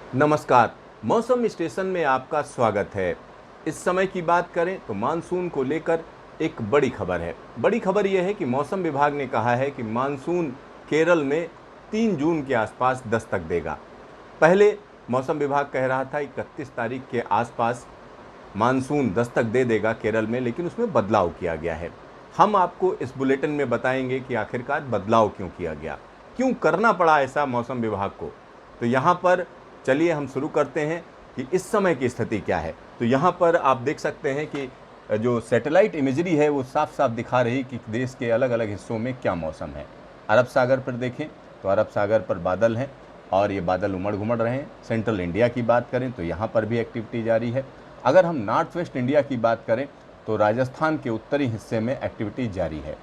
नमस्कार। मौसम स्टेशन में आपका स्वागत है। इस समय की बात करें तो मानसून को लेकर एक बड़ी खबर है। बड़ी खबर यह है कि मौसम विभाग ने कहा है कि मानसून केरल में 3 जून के आसपास दस्तक देगा। पहले मौसम विभाग कह रहा था 31 तारीख के आसपास मानसून दस्तक दे देगा केरल में, लेकिन उसमें बदलाव किया गया है। हम आपको इस बुलेटिन में बताएंगे कि आखिरकार बदलाव क्यों किया गया, क्यों करना पड़ा ऐसा मौसम विभाग को। तो यहाँ पर चलिए हम शुरू करते हैं कि इस समय की स्थिति क्या है। तो यहाँ पर आप देख सकते हैं कि जो सैटेलाइट इमेजरी है वो साफ साफ दिखा रही कि देश के अलग अलग हिस्सों में क्या मौसम है। अरब सागर पर देखें तो अरब सागर पर बादल हैं और ये बादल उमड़ घुमड़ रहे हैं। सेंट्रल इंडिया की बात करें तो यहाँ पर भी एक्टिविटी जारी है। अगर हम नॉर्थ वेस्ट इंडिया की बात करें तो राजस्थान के उत्तरी हिस्से में एक्टिविटी जारी है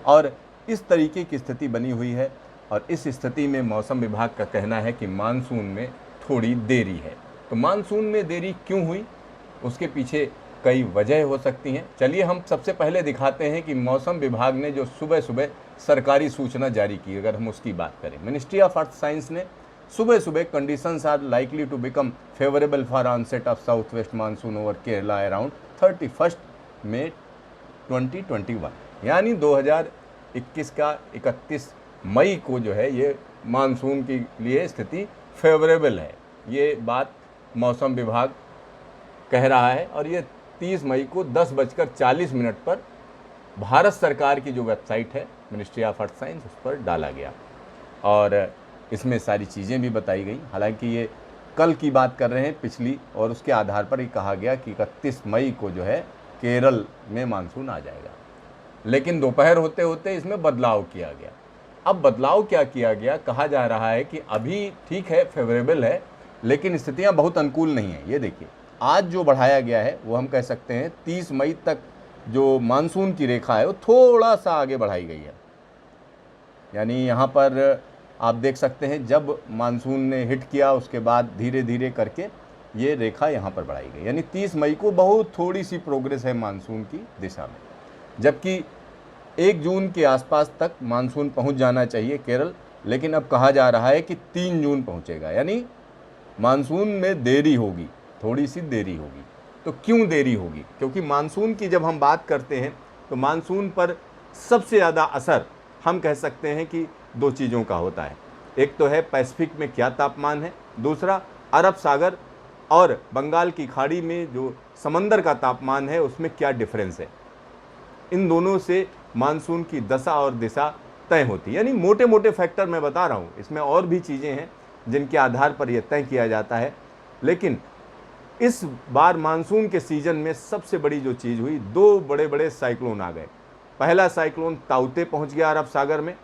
और इस तरीके की स्थिति बनी हुई है। और इस स्थिति में मौसम विभाग का कहना है कि मानसून में थोड़ी देरी है। तो मानसून में देरी क्यों हुई, उसके पीछे कई वजह हो सकती हैं। चलिए हम सबसे पहले दिखाते हैं कि मौसम विभाग ने जो सुबह सुबह सरकारी सूचना जारी की, अगर हम उसकी बात करें, मिनिस्ट्री ऑफ अर्थ साइंस ने सुबह सुबह conditions are likely to become favourable for onset of south west monsoon over Kerala around 31 May 2021, यानी 2021 का 31 मई को जो है ये मानसून के लिए स्थिति फेवरेबल है। ये बात मौसम विभाग कह रहा है और ये 30 मई को 10:40 पर भारत सरकार की जो वेबसाइट है मिनिस्ट्री ऑफ अर्थ साइंस उस पर डाला गया और इसमें सारी चीज़ें भी बताई गई। हालांकि ये कल की बात कर रहे हैं पिछली, और उसके आधार पर ही कहा गया कि 31 मई को जो है केरल में मानसून आ जाएगा। लेकिन दोपहर होते होते इसमें बदलाव किया गया। अब बदलाव क्या किया गया, कहा जा रहा है कि अभी ठीक है, फेवरेबल है, लेकिन स्थितियां बहुत अनुकूल नहीं है। ये देखिए, आज जो बढ़ाया गया है वो हम कह सकते हैं 30 मई तक जो मानसून की रेखा है वो थोड़ा सा आगे बढ़ाई गई है। यानी यहाँ पर आप देख सकते हैं जब मानसून ने हिट किया उसके बाद धीरे धीरे करके ये रेखा यहाँ पर बढ़ाई गई, यानी 30 मई को बहुत थोड़ी सी प्रोग्रेस है मानसून की दिशा में, जबकि 1 जून के आसपास तक मानसून पहुंच जाना चाहिए केरल। लेकिन अब कहा जा रहा है कि 3 जून पहुंचेगा, यानी मानसून में देरी होगी, थोड़ी सी देरी होगी। तो क्यों देरी होगी? क्योंकि मानसून की जब हम बात करते हैं तो मानसून पर सबसे ज़्यादा असर हम कह सकते हैं कि 2 चीज़ों का होता है। एक तो है पैसिफिक में क्या तापमान है, दूसरा अरब सागर और बंगाल की खाड़ी में जो समंदर का तापमान है उसमें क्या डिफरेंस है। इन दोनों से मानसून की दशा और दिशा तय होती है। यानी मोटे मोटे फैक्टर मैं बता रहा हूँ, इसमें और भी चीज़ें हैं जिनके आधार पर यह तय किया जाता है। लेकिन इस बार मानसून के सीजन में सबसे बड़ी जो चीज़ हुई, 2 बड़े बड़े साइक्लोन आ गए। पहला साइक्लोन ताउते पहुंच गया अरब सागर में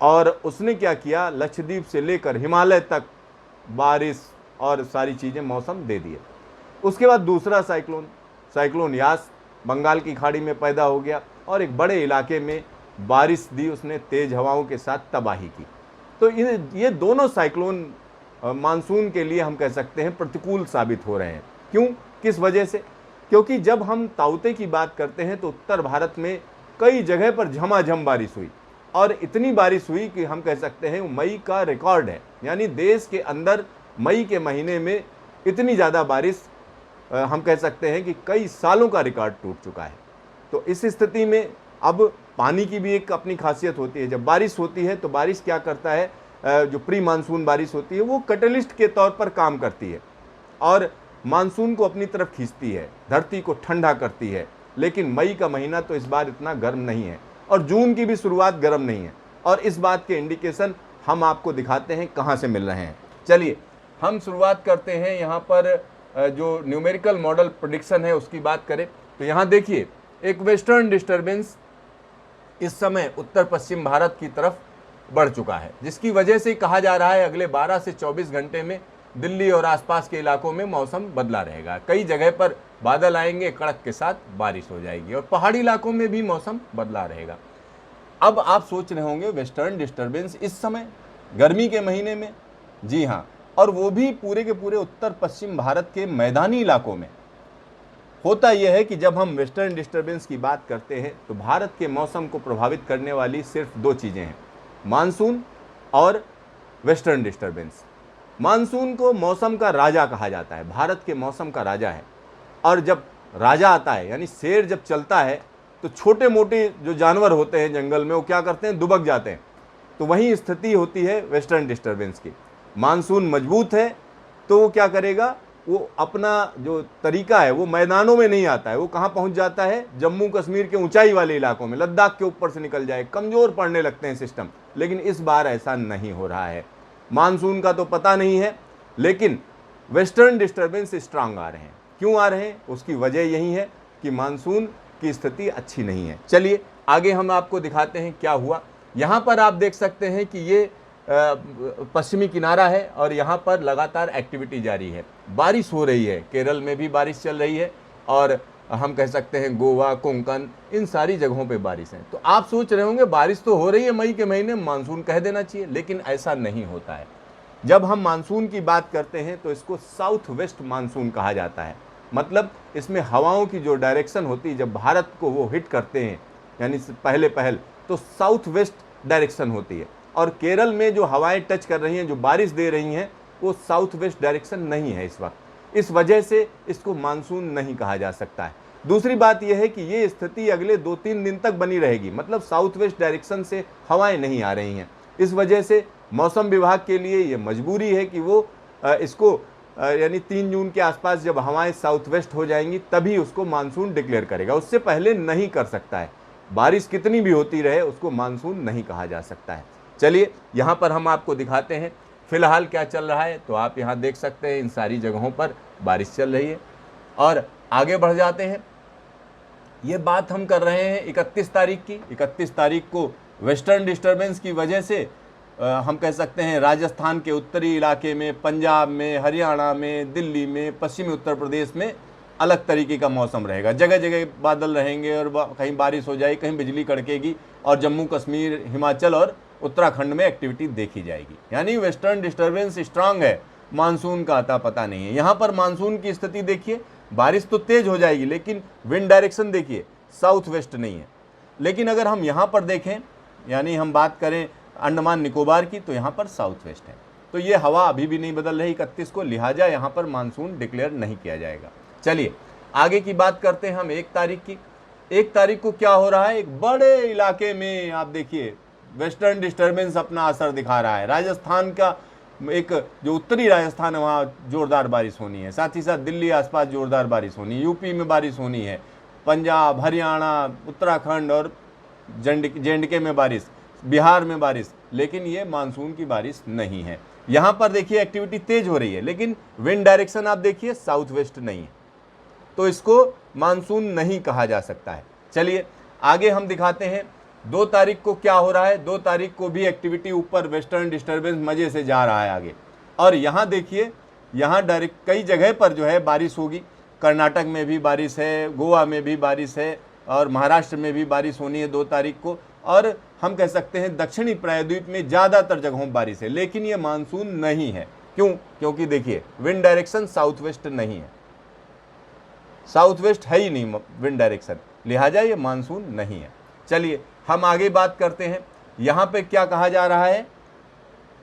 और उसने क्या किया, लक्षद्वीप से लेकर हिमालय तक बारिश और सारी चीज़ें मौसम दे दिए। उसके बाद दूसरा साइक्लोन यास बंगाल की खाड़ी में पैदा हो गया और एक बड़े इलाके में बारिश दी उसने, तेज़ हवाओं के साथ तबाही की। तो ये दोनों साइक्लोन मानसून के लिए हम कह सकते हैं प्रतिकूल साबित हो रहे हैं। क्यों, किस वजह से? क्योंकि जब हम ताउते की बात करते हैं तो उत्तर भारत में कई जगह पर झमाझम बारिश हुई और इतनी बारिश हुई कि हम कह सकते हैं मई का रिकॉर्ड है। यानी देश के अंदर मई के महीने में इतनी ज़्यादा बारिश हम कह सकते हैं कि कई सालों का रिकॉर्ड टूट चुका है। तो इस स्थिति में अब पानी की भी एक अपनी खासियत होती है। जब बारिश होती है तो बारिश क्या करता है, जो प्री मानसून बारिश होती है वो कैटलिस्ट के तौर पर काम करती है और मानसून को अपनी तरफ खींचती है, धरती को ठंडा करती है। लेकिन मई का महीना तो इस बार इतना गर्म नहीं है और जून की भी शुरुआत गर्म नहीं है, और इस बात के इंडिकेशन हम आपको दिखाते हैं कहाँ से मिल रहे हैं। चलिए हम शुरुआत करते हैं यहाँ पर जो न्यूमेरिकल मॉडल प्रेडिक्शन है उसकी बात करें तो यहाँ देखिए, एक वेस्टर्न डिस्टर्बेंस इस समय उत्तर पश्चिम भारत की तरफ बढ़ चुका है, जिसकी वजह से कहा जा रहा है अगले 12 से 24 घंटे में दिल्ली और आसपास के इलाकों में मौसम बदला रहेगा। कई जगह पर बादल आएंगे, कड़क के साथ बारिश हो जाएगी और पहाड़ी इलाकों में भी मौसम बदला रहेगा। अब आप सोच रहे होंगे वेस्टर्न डिस्टर्बेंस इस समय गर्मी के महीने में? जी हाँ, और वो भी पूरे के पूरे उत्तर पश्चिम भारत के मैदानी इलाकों में। होता यह है कि जब हम वेस्टर्न डिस्टर्बेंस की बात करते हैं तो भारत के मौसम को प्रभावित करने वाली सिर्फ 2 चीज़ें हैं, मानसून और वेस्टर्न डिस्टर्बेंस। मानसून को मौसम का राजा कहा जाता है, भारत के मौसम का राजा है। और जब राजा आता है यानी शेर जब चलता है तो छोटे मोटे जो जानवर होते हैं जंगल में वो क्या करते हैं, दुबक जाते हैं। तो वही स्थिति होती है वेस्टर्न डिस्टर्बेंस की। मानसून मजबूत है तो वो क्या करेगा, वो अपना जो तरीका है वो मैदानों में नहीं आता है, वो कहाँ पहुँच जाता है, जम्मू कश्मीर के ऊंचाई वाले इलाकों में, लद्दाख के ऊपर से निकल जाए, कमज़ोर पड़ने लगते हैं सिस्टम। लेकिन इस बार ऐसा नहीं हो रहा है। मानसून का तो पता नहीं है, लेकिन वेस्टर्न डिस्टर्बेंस स्ट्रांग आ रहे हैं। क्यों आ रहे हैं, उसकी वजह यही है कि मानसून की स्थिति अच्छी नहीं है। चलिए आगे हम आपको दिखाते हैं क्या हुआ। यहाँ पर आप देख सकते हैं कि ये पश्चिमी किनारा है और यहाँ पर लगातार एक्टिविटी जारी है, बारिश हो रही है। केरल में भी बारिश चल रही है और हम कह सकते हैं गोवा, कोंकण, इन सारी जगहों पे बारिश है। तो आप सोच रहे होंगे बारिश तो हो रही है मई के महीने, मानसून कह देना चाहिए, लेकिन ऐसा नहीं होता है। जब हम मानसून की बात करते हैं तो इसको साउथ वेस्ट मानसून कहा जाता है। मतलब इसमें हवाओं की जो डायरेक्शन होती है, जब भारत को वो हिट करते हैं यानी पहल तो साउथ वेस्ट डायरेक्शन होती है। और केरल में जो हवाएं टच कर रही हैं, जो बारिश दे रही हैं, वो साउथ वेस्ट डायरेक्शन नहीं है इस वक्त। इस वजह से इसको मानसून नहीं कहा जा सकता है। दूसरी बात यह है कि ये स्थिति अगले 2-3 दिन तक बनी रहेगी, मतलब साउथ वेस्ट डायरेक्शन से हवाएं नहीं आ रही हैं। इस वजह से मौसम विभाग के लिए ये मजबूरी है कि वो इसको यानी 3 जून के आसपास जब हवाएं साउथ वेस्ट हो जाएंगी तभी उसको मानसून डिक्लेयर करेगा, उससे पहले नहीं कर सकता है। बारिश कितनी भी होती रहे उसको मानसून नहीं कहा जा सकता है। चलिए यहाँ पर हम आपको दिखाते हैं फिलहाल क्या चल रहा है। तो आप यहाँ देख सकते हैं इन सारी जगहों पर बारिश चल रही है। और आगे बढ़ जाते हैं। ये बात हम कर रहे हैं 31 तारीख की। 31 तारीख को वेस्टर्न डिस्टर्बेंस की वजह से हम कह सकते हैं राजस्थान के उत्तरी इलाके में, पंजाब में, हरियाणा में, दिल्ली में, पश्चिमी उत्तर प्रदेश में अलग तरीके का मौसम रहेगा। जगह जगह बादल रहेंगे और कहीं बारिश हो जाएगी, कहीं बिजली कड़केगी और जम्मू कश्मीर, हिमाचल और उत्तराखंड में एक्टिविटी देखी जाएगी। यानी वेस्टर्न डिस्टर्बेंस स्ट्रांग है, मानसून का अता पता नहीं है। यहाँ पर मानसून की स्थिति देखिए, बारिश तो तेज हो जाएगी लेकिन विंड डायरेक्शन देखिए साउथ वेस्ट नहीं है। लेकिन अगर हम यहाँ पर देखें, यानी हम बात करें अंडमान निकोबार की, तो यहाँ पर साउथ वेस्ट है। तो ये हवा अभी भी नहीं बदल रही 31 को, लिहाजा यहाँ पर मानसून डिक्लेयर नहीं किया जाएगा। चलिए आगे की बात करते हैं हम 1 तारीख की। 1 तारीख को क्या हो रहा है, एक बड़े इलाके में आप देखिए वेस्टर्न डिस्टर्बेंस अपना असर दिखा रहा है। राजस्थान का एक जो उत्तरी राजस्थान है वहाँ जोरदार बारिश होनी है, साथ ही साथ दिल्ली आसपास जोरदार बारिश होनी है, यूपी में बारिश होनी है, पंजाब, हरियाणा, उत्तराखंड और जे&के में बारिश, बिहार में बारिश। लेकिन ये मानसून की बारिश नहीं है। यहाँ पर देखिए एक्टिविटी तेज हो रही है लेकिन विंड डायरेक्शन आप देखिए साउथ वेस्ट नहीं है, तो इसको मानसून नहीं कहा जा सकता है। चलिए आगे हम दिखाते हैं 2 तारीख को क्या हो रहा है। 2 तारीख को भी एक्टिविटी ऊपर वेस्टर्न डिस्टर्बेंस मजे से जा रहा है आगे। और यहाँ देखिए, यहाँ डायरेक्ट कई जगह पर जो है बारिश होगी। कर्नाटक में भी बारिश है, गोवा में भी बारिश है और महाराष्ट्र में भी बारिश होनी है 2 तारीख को। और हम कह सकते हैं दक्षिणी प्रायद्वीप में ज़्यादातर जगहों बारिश है, लेकिन ये मानसून नहीं है। क्यों? क्योंकि देखिए विंड डायरेक्शन साउथ वेस्ट नहीं है, साउथ वेस्ट है ही नहीं विंड डायरेक्शन, लिहाजा ये मानसून नहीं है। चलिए हम आगे बात करते हैं। यहाँ पे क्या कहा जा रहा है,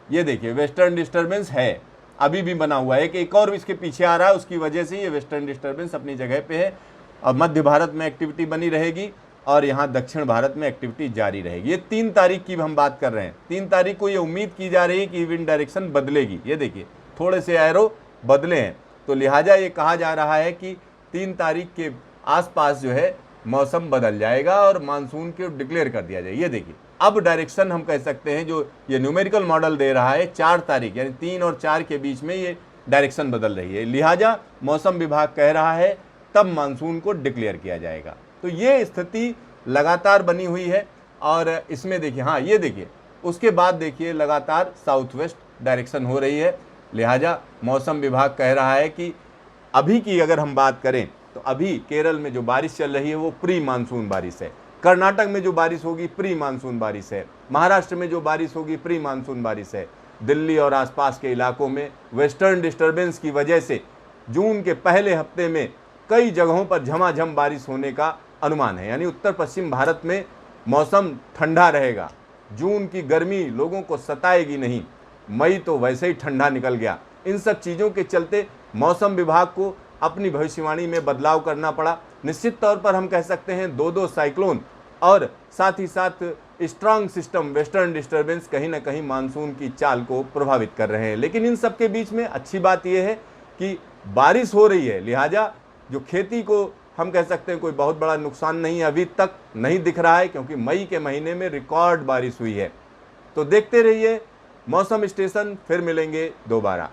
ये देखिए वेस्टर्न डिस्टर्बेंस है, अभी भी बना हुआ है कि एक और इसके पीछे आ रहा है, उसकी वजह से ये वेस्टर्न डिस्टर्बेंस अपनी जगह पे है। और मध्य भारत में एक्टिविटी बनी रहेगी और यहाँ दक्षिण भारत में एक्टिविटी जारी रहेगी। ये 3 तारीख की हम बात कर रहे हैं। 3 तारीख को ये उम्मीद की जा रही है कि विंड डायरेक्शन बदलेगी। ये देखिए थोड़े से एरो बदले हैं, तो लिहाजा ये कहा जा रहा है कि 3 तारीख के आसपास जो है मौसम बदल जाएगा और मानसून को डिक्लेयर कर दिया जाएगा। ये देखिए अब डायरेक्शन हम कह सकते हैं जो ये न्यूमेरिकल मॉडल दे रहा है 4 तारीख, यानी 3 और 4 के बीच में ये डायरेक्शन बदल रही है। लिहाजा मौसम विभाग कह रहा है तब मानसून को डिक्लेयर किया जाएगा। तो ये स्थिति लगातार बनी हुई है। और इसमें देखिए, हाँ ये देखिए, उसके बाद देखिए लगातार साउथ वेस्ट डायरेक्शन हो रही है। लिहाजा मौसम विभाग कह रहा है कि अभी की अगर हम बात करें तो अभी केरल में जो बारिश चल रही है वो प्री मानसून बारिश है। कर्नाटक में जो बारिश होगी प्री मानसून बारिश है। महाराष्ट्र में जो बारिश होगी प्री मानसून बारिश है। दिल्ली और आसपास के इलाकों में वेस्टर्न डिस्टर्बेंस की वजह से जून के पहले हफ्ते में कई जगहों पर झमाझम बारिश होने का अनुमान है। यानी उत्तर पश्चिम भारत में मौसम ठंडा रहेगा, जून की गर्मी लोगों को सताएगी नहीं। मई तो वैसे ही ठंडा निकल गया, इन सब चीज़ों के चलते मौसम विभाग को अपनी भविष्यवाणी में बदलाव करना पड़ा। निश्चित तौर पर हम कह सकते हैं दो साइक्लोन और साथ ही साथ स्ट्रांग सिस्टम वेस्टर्न डिस्टर्बेंस कहीं ना कहीं मानसून की चाल को प्रभावित कर रहे हैं। लेकिन इन सब के बीच में अच्छी बात यह है कि बारिश हो रही है, लिहाजा जो खेती को हम कह सकते हैं कोई बहुत बड़ा नुकसान नहीं अभी तक नहीं दिख रहा है, क्योंकि मई के महीने में रिकॉर्ड बारिश हुई है। तो देखते रहिए मौसम स्टेशन, फिर मिलेंगे दोबारा।